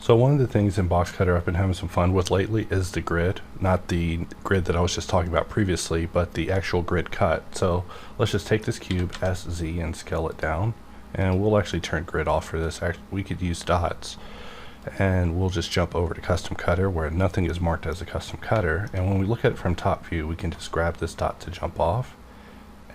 So one of the things in Boxcutter I've been having some fun with lately is the grid. Not the grid that I was just talking about previously, but the actual grid cut. So let's just take this cube SZ and scale it down. And we'll actually turn grid off for this. We could use dots. And we'll just jump over to custom cutter where nothing is marked as a custom cutter. And when we look at it from top view, we can just grab this dot to jump off.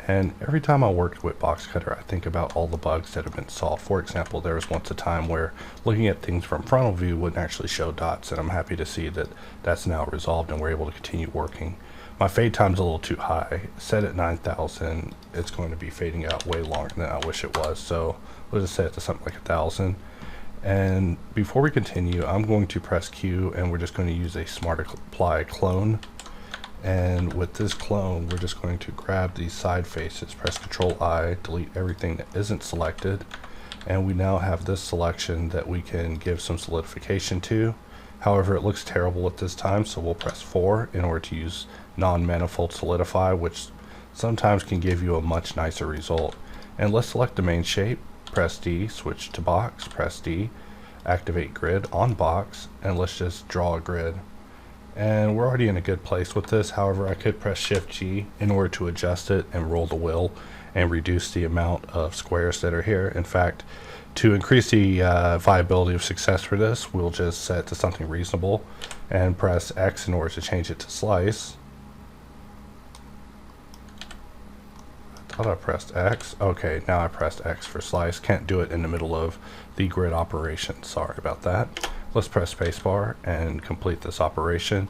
And every time I worked with Boxcutter, I think about all the bugs that have been solved. For example, there was once a time where looking at things from frontal view wouldn't actually show dots, and I'm happy to see that that's now resolved and we're able to continue working. My fade time's a little too high. Set at 9,000, it's going to be fading out way longer than I wish it was. So we'll just set it to something like 1,000. And before we continue, I'm going to press Q, and we're just going to use a smart apply clone. And with this clone, we're just going to grab these side faces, press Ctrl I, delete everything that isn't selected. And we now have this selection that we can give some solidification to. However, it looks terrible at this time, so we'll press 4 in order to use non-manifold solidify, which sometimes can give you a much nicer result. And let's select the main shape, press D, switch to box, press D, activate grid on box, and let's just draw a grid. And we're already in a good place with this. However, I could press Shift G in order to adjust it and roll the wheel and reduce the amount of squares that are here. In fact, to increase the viability of success for this, we'll just set it to something reasonable and press X in order to change it to slice. I thought I pressed X. Okay, now I pressed X for slice. Can't do it in the middle of the grid operation. Sorry about that. Let's press spacebar and complete this operation.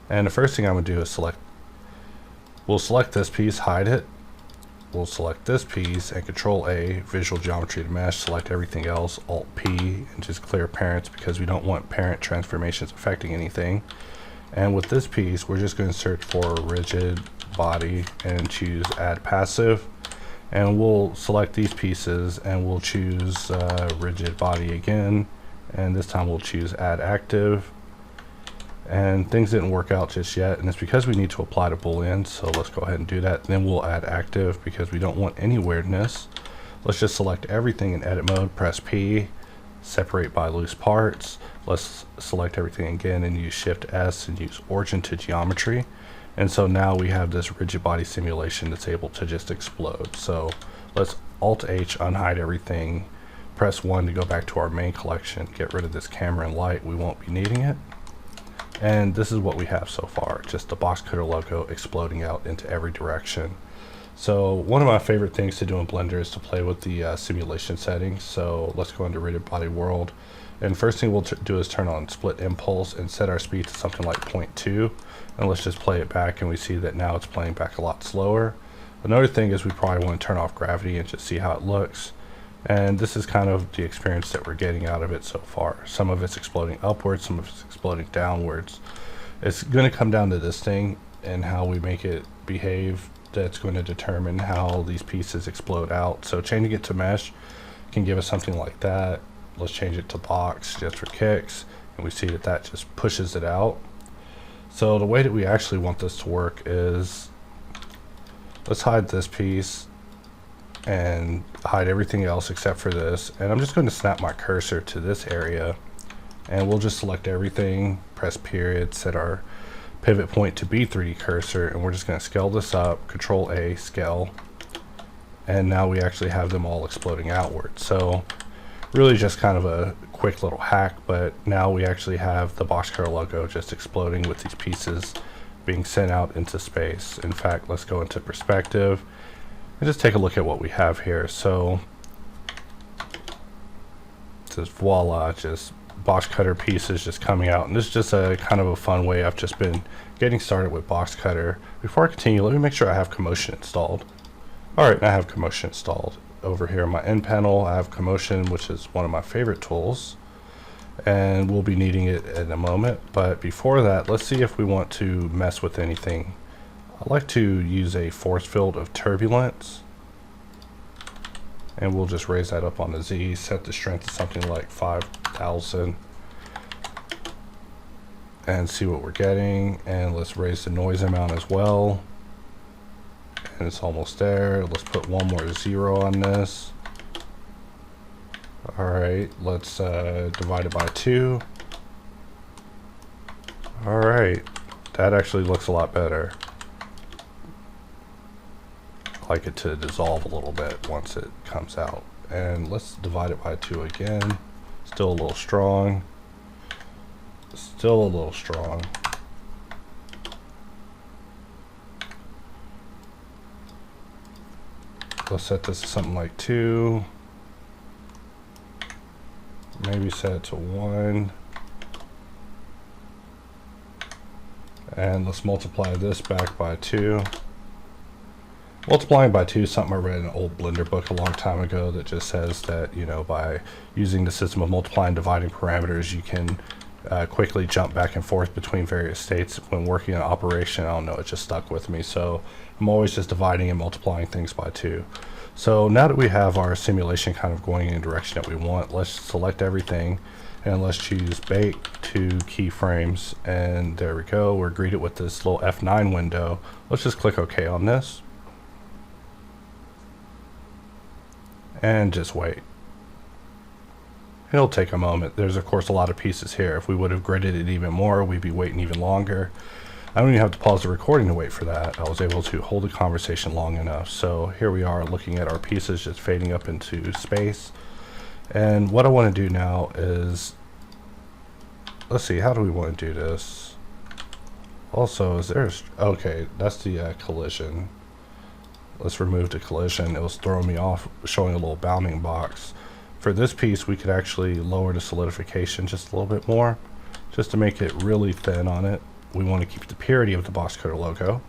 And the first thing I'm going to do is we'll select this piece, hide it. We'll select this piece and Control A, visual geometry to mesh, select everything else, Alt P, and just clear parents because we don't want parent transformations affecting anything. And with this piece, we're just going to search for rigid body and choose add passive. And we'll select these pieces and we'll choose rigid body again. And this time we'll choose add active, and things didn't work out just yet, and it's because we need to apply to boolean, so let's go ahead and do that. Then we'll add active because we don't want any weirdness. Let's just select everything in edit mode, press P, separate by loose parts. Let's select everything again and use Shift S and use origin to geometry. And so now we have this rigid body simulation that's able to just explode. So let's Alt H, unhide everything. Press 1 to go back to our main collection, get rid of this camera and light, we won't be needing it. And this is what we have so far, just the Boxcutter logo exploding out into every direction. So one of my favorite things to do in Blender is to play with the simulation settings. So let's go into rigid body world. And first thing we'll do is turn on split impulse and set our speed to something like 0.2. And let's just play it back, and we see that now it's playing back a lot slower. Another thing is we probably want to turn off gravity and just see how it looks. And this is kind of the experience that we're getting out of it so far. Some of it's exploding upwards, some of it's exploding downwards. It's going to come down to this thing and how we make it behave that's going to determine how these pieces explode out. So changing it to mesh can give us something like that. Let's change it to box just for kicks, and we see that that just pushes it out. So the way that we actually want this to work is, let's hide this piece and hide everything else except for this, and I'm just going to snap my cursor to this area, and we'll just select everything, press period, set our pivot point to be 3D cursor, and we're just going to scale this up, Control A, scale, and now we actually have them all exploding outward. So really just kind of a quick little hack, but now we actually have the Boxcutter logo just exploding with these pieces being sent out into space. In fact, let's go into perspective and just take a look at what we have here. So just voila, just Boxcutter pieces just coming out, and this is just a kind of a fun way. I've just been getting started with Boxcutter. Before I continue, let me make sure I have Commotion installed. Alright, I have Commotion installed. Over here in my end panel, I have Commotion, which is one of my favorite tools, and we'll be needing it in a moment. But before that, let's see if we want to mess with anything. I like to use a force field of turbulence, and we'll just raise that up on the Z, set the strength to something like 5,000, and see what we're getting. And let's raise the noise amount as well, and it's almost there. Let's put one more 0 on this, Alright, let's divide it by 2. Alright, that actually looks a lot better. I like it to dissolve a little bit once it comes out. And let's divide it by 2 again. Still a little strong. Still a little strong. Let's set this to something like 2. Maybe set it to 1. And let's multiply this back by 2. Multiplying by 2 is something I read in an old Blender book a long time ago that just says that, you know, by using the system of multiplying and dividing parameters, you can quickly jump back and forth between various states when working an operation. I don't know, it just stuck with me. So I'm always just dividing and multiplying things by 2. So now that we have our simulation kind of going in the direction that we want, let's select everything and let's choose bake to keyframes. And there we go. We're greeted with this little F9 window. Let's just click OK on this. And just wait. It'll take a moment. There's of course a lot of pieces here. If we would have gridded it even more, we'd be waiting even longer. I don't even have to pause the recording to wait for that. I was able to hold the conversation long enough. So here we are looking at our pieces just fading up into space. And what I want to do now is, let's see, how do we want to do this? Also, is there okay, that's the collision. Let's remove the collision. It was throwing me off, showing a little bounding box. For this piece, we could actually lower the solidification just a little bit more, just to make it really thin on it. We want to keep the purity of the Boxcutter logo.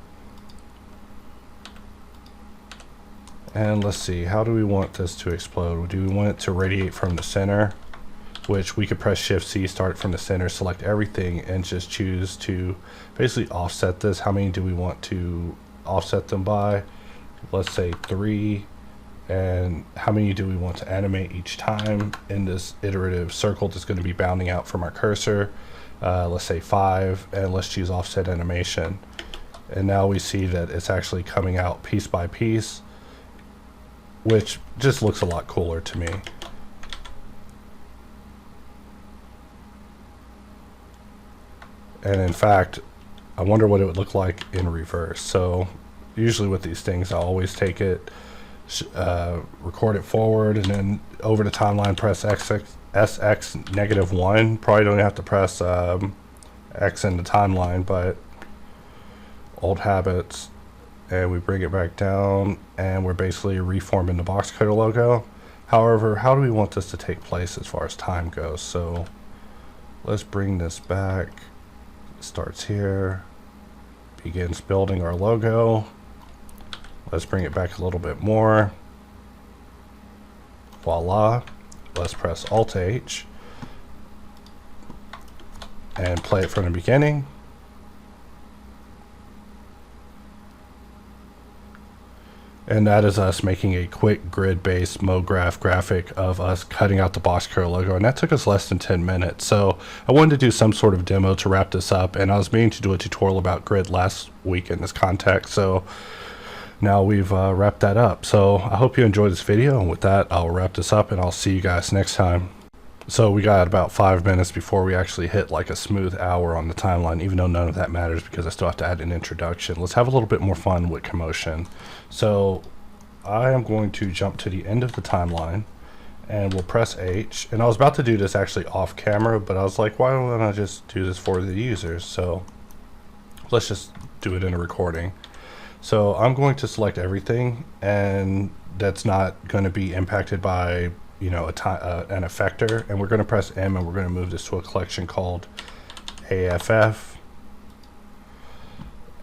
And let's see, how do we want this to explode? Do we want it to radiate from the center? Which we could press Shift C, start from the center, select everything, and just choose to basically offset this. How many do we want to offset them by? Let's say 3. And how many do we want to animate each time in this iterative circle that's going to be bounding out from our cursor? Let's say 5, and let's choose offset animation. And now we see that it's actually coming out piece by piece, which just looks a lot cooler to me. And in fact, I wonder what it would look like in reverse. So usually with these things, I always take it, record it forward, and then over the timeline press SX -1. Probably don't have to press X in the timeline, but old habits. And we bring it back down, and we're basically reforming the Boxcutter logo. However, how do we want this to take place as far as time goes? So let's bring this back. It starts here, begins building our logo. Let's bring it back a little bit more. Voila. Let's press Alt-H and play it from the beginning. And that is us making a quick grid-based mograph graphic of us cutting out the Boxcutter logo, and that took us less than 10 minutes. So I wanted to do some sort of demo to wrap this up, and I was meaning to do a tutorial about grid last week in this context. So now we've wrapped that up. So I hope you enjoyed this video, and with that, I'll wrap this up, and I'll see you guys next time. So we got about 5 minutes before we actually hit like a smooth hour on the timeline, even though none of that matters because I still have to add an introduction. Let's have a little bit more fun with commotion. So I am going to jump to the end of the timeline, and we'll press H. And I was about to do this actually off camera, but I was like, why don't I just do this for the users? So let's just do it in a recording. So I'm going to select everything, and that's not going to be impacted by, you know, an effector. And we're going to press M, and we're going to move this to a collection called AFF.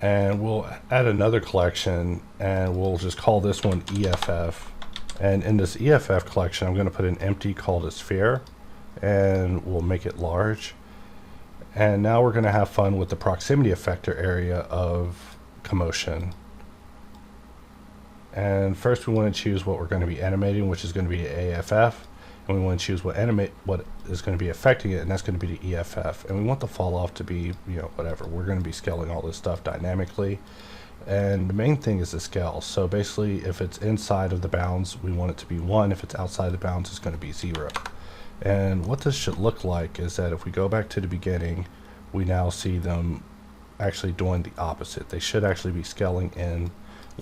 And we'll add another collection, and we'll just call this one EFF. And in this EFF collection, I'm going to put an empty called a sphere, and we'll make it large. And now we're going to have fun with the proximity effector area of commotion. And first we want to choose what we're going to be animating, which is going to be AFF. And we want to choose what is going to be affecting it, and that's going to be the EFF. And we want the fall off to be, you know, whatever. We're going to be scaling all this stuff dynamically. And the main thing is the scale. So basically, if it's inside of the bounds, we want it to be 1. If it's outside the bounds, it's going to be 0. And what this should look like is that if we go back to the beginning, we now see them actually doing the opposite. They should actually be scaling in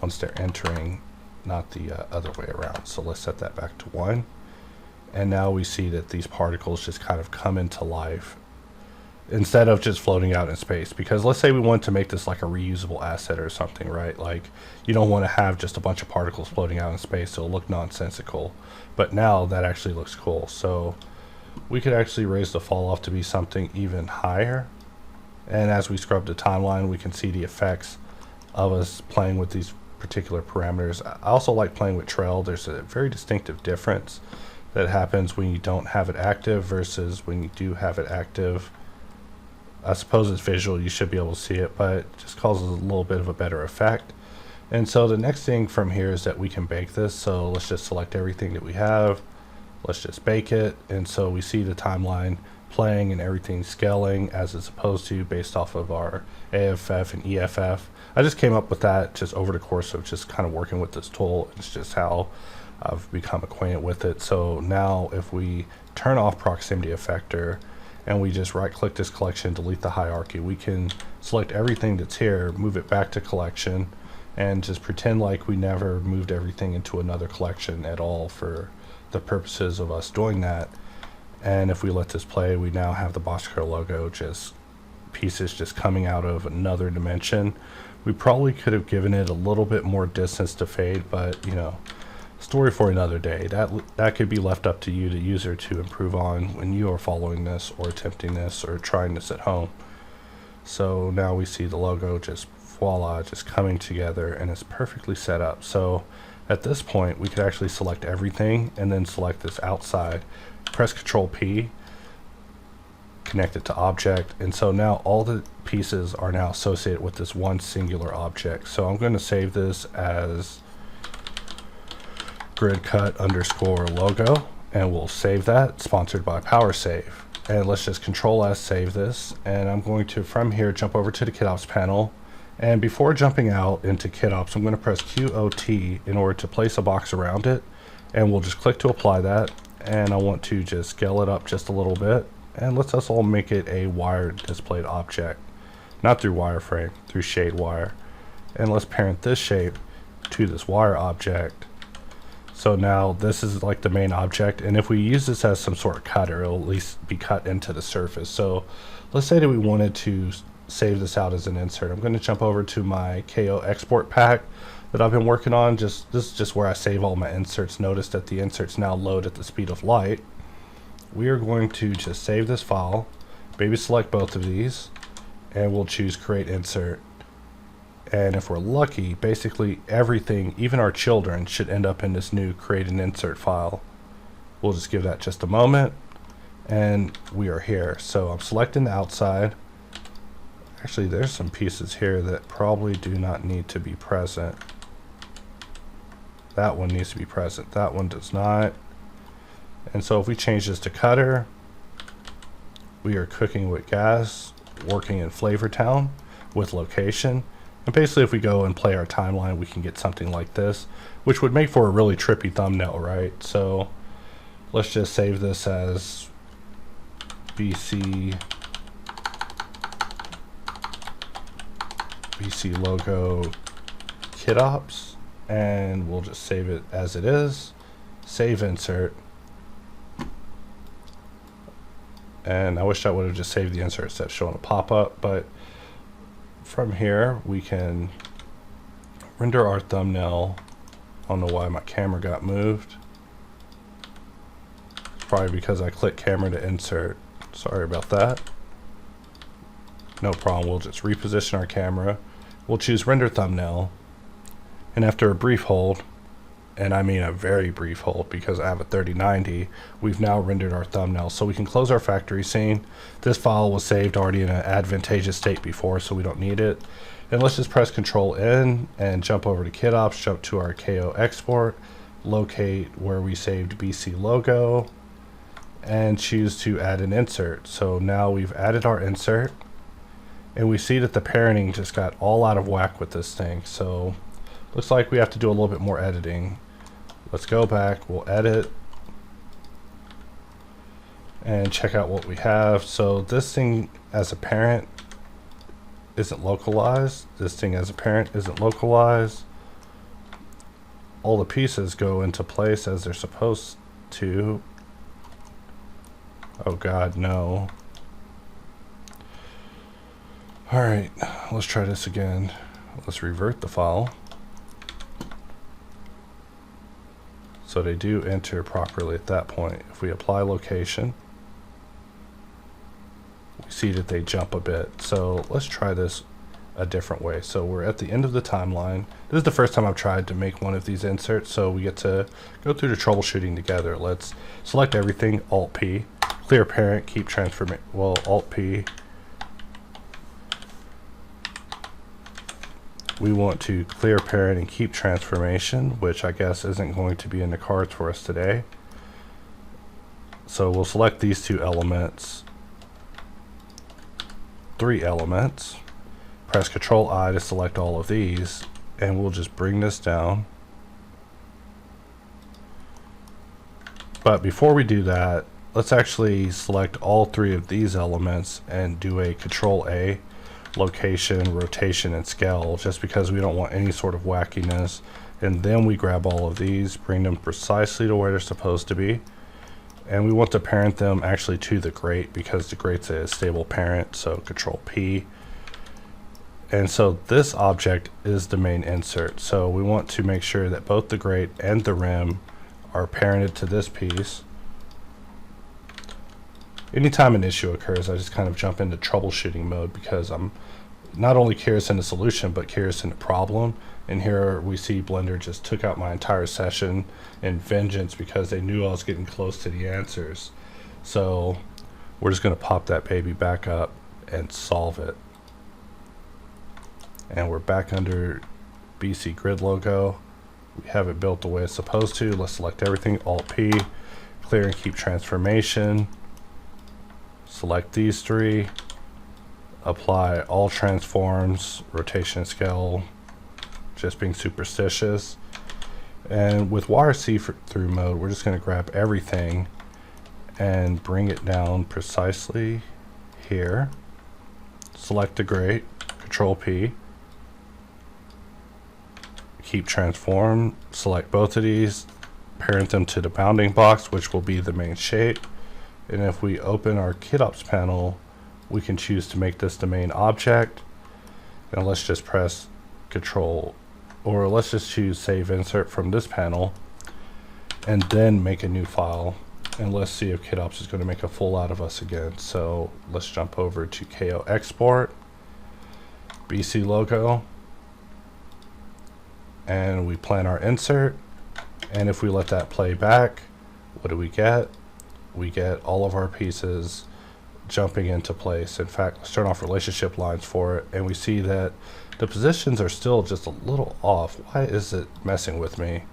once they're entering, not the other way around. So let's set that back to 1. And now we see that these particles just kind of come into life instead of just floating out in space. Because let's say we want to make this like a reusable asset or something, right? Like, you don't want to have just a bunch of particles floating out in space, so it'll look nonsensical. But now that actually looks cool. So we could actually raise the fall off to be something even higher. And as we scrub the timeline, we can see the effects of us playing with these particular parameters. I also like playing with trail. There's a very distinctive difference that happens when you don't have it active versus when you do have it active. I suppose it's visual, you should be able to see it, but it just causes a little bit of a better effect. And so the next thing from here is that we can bake this. So let's just select everything that we have. Let's just bake it. And so we see the timeline playing and everything scaling as it's supposed to based off of our AFF and EFF. I just came up with that just over the course of just kind of working with this tool. It's just how I've become acquainted with it. So now if we turn off proximity effector and we just right click this collection, delete the hierarchy, we can select everything that's here, move it back to collection, and just pretend like we never moved everything into another collection at all for the purposes of us doing that. And if we let this play, we now have the Boxcutter logo, just pieces just coming out of another dimension. We probably could have given it a little bit more distance to fade, but you know, story for another day. That could be left up to you, the user, to improve on when you are following this or attempting this or trying this at home. So now we see the logo just voila, just coming together, and it's perfectly set up. So at this point we could actually select everything and then select this outside, press Ctrl P, connect it to object, and so now all the pieces are now associated with this one singular object. So I'm going to save this as grid cut underscore logo, and we'll save that, sponsored by PowerSave. And let's just Control S, save this, and I'm going to from here jump over to the kitops panel. And before jumping out into kitops, I'm going to press QOT in order to place a box around it, and we'll just click to apply that. And I want to just scale it up just a little bit, and let's also make it a wire displayed object, not through wireframe, through shade wire. And let's parent this shape to this wire object. So now this is like the main object, and if we use this as some sort of cutter, it'll at least be cut into the surface. So let's say that we wanted to save this out as an insert. I'm going to jump over to my KO export pack that I've been working on. This is just where I save all my inserts. Notice that the inserts now load at the speed of light. We are going to just save this file, maybe select both of these, and we'll choose create insert. And if we're lucky, basically everything, even our children, should end up in this new create an insert file. We'll just give that just a moment, and we are here. So I'm selecting the outside. Actually, there's some pieces here that probably do not need to be present. That one needs to be present. That one does not. And so if we change this to cutter, we are cooking with gas, working in Flavor Town with location. And basically if we go and play our timeline, we can get something like this, which would make for a really trippy thumbnail, right? So let's just save this as BC logo kitops, and we'll just save it as it is. Save insert. And I wish I would have just saved the insert instead of showing a pop-up, but from here we can render our thumbnail. I don't know why my camera got moved. It's probably because I clicked camera to insert. Sorry about that. No problem, we'll just reposition our camera. We'll choose render thumbnail, and after a brief hold, and I mean a very brief hold because I have a 3090, we've now rendered our thumbnail. So we can close our factory scene. This file was saved already in an advantageous state before, so we don't need it. And let's just press Control N and jump over to kitops, jump to our KO export, locate where we saved BC logo, and choose to add an insert. So now we've added our insert, And we see that the parenting just got all out of whack with this thing. So looks like we have to do a little bit more editing. Let's go back, we'll edit and check out what we have. So this thing as a parent isn't localized. This thing as a parent isn't localized. All the pieces go into place as they're supposed to. Oh God, no. Alright, let's try this again. Let's revert the file. So they do enter properly at that point. If we apply location, we see that they jump a bit. So let's try this a different way. So we're at the end of the timeline. This is the first time I've tried to make one of these inserts, so we get to go through the troubleshooting together. Let's select everything, Alt-P, clear parent, keep transformation, well, Alt-P. We want to clear parent and keep transformation, which I guess isn't going to be in the cards for us today. So we'll select these two elements, 3 elements, press Control I to select all of these, and we'll just bring this down. But before we do that, let's actually select all 3 of these elements and do a Control A, location, rotation, and scale, just because we don't want any sort of wackiness. And then we grab all of these, bring them precisely to where they're supposed to be, and we want to parent them actually to the grate, because the grate's a stable parent. So Control P, and so this object is the main insert. So we want to make sure that both the grate and the rim are parented to this piece. Anytime an issue occurs, I just kind of jump into troubleshooting mode, because I'm not only curious in the solution, but curious in the problem. And here we see Blender just took out my entire session in vengeance because they knew I was getting close to the answers. So we're just going to pop that baby back up and solve it. And we're back under BC Grid logo. We have it built the way it's supposed to. Let's select everything, Alt-P, clear and keep transformation. Select these 3, apply all transforms, rotation and scale, just being superstitious. And with wire see-through mode, we're just going to grab everything and bring it down precisely here. Select the grate, Control P, keep transform, select both of these, parent them to the bounding box, which will be the main shape. And if we open our kitops panel, we can choose to make this the main object. And let's just press Control, or let's just choose Save Insert from this panel, and then make a new file. And let's see if kitops is going to make a fool out of us again. So let's jump over to KO Export, BC logo, and we plan our insert. And if we let that play back, what do we get? We get all of our pieces jumping into place. In fact, let's turn off relationship lines for it, and we see that the positions are still just a little off. Why is it messing with me?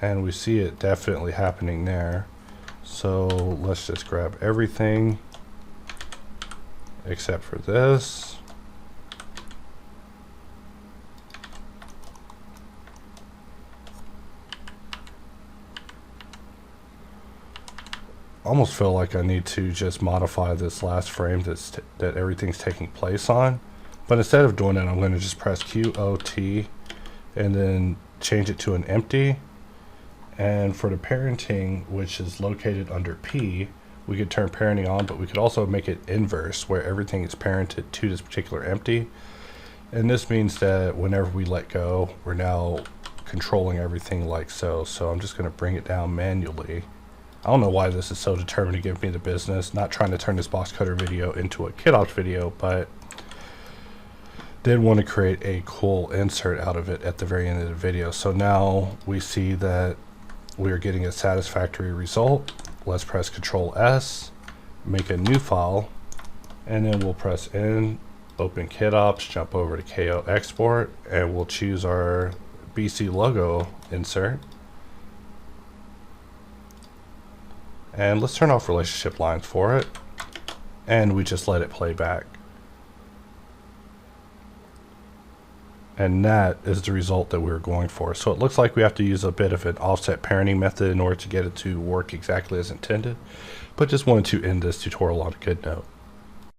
And we see it definitely happening there. So let's just grab everything except for this. Almost feel like I need to just modify this last frame that everything's taking place on, but instead of doing it, I'm going to just press QOT and then change it to an empty. And for the parenting, which is located under P, we could turn parenting on, but we could also make it inverse, where everything is parented to this particular empty. And this means that whenever we let go, we're now controlling everything like so. So I'm just going to bring it down manually. I don't know why this is so determined to give me the business. Not trying to turn this Boxcutter video into a kitops video, but did want to create a cool insert out of it at the very end of the video. So now we see that we are getting a satisfactory result. Let's press Control S, make a new file, and then we'll press N, open kitops, jump over to KO Export, and we'll choose our BC logo insert. And let's turn off relationship lines for it. And we just let it play back. And that is the result that we were going for. So it looks like we have to use a bit of an offset parenting method in order to get it to work exactly as intended. But just wanted to end this tutorial on a good note.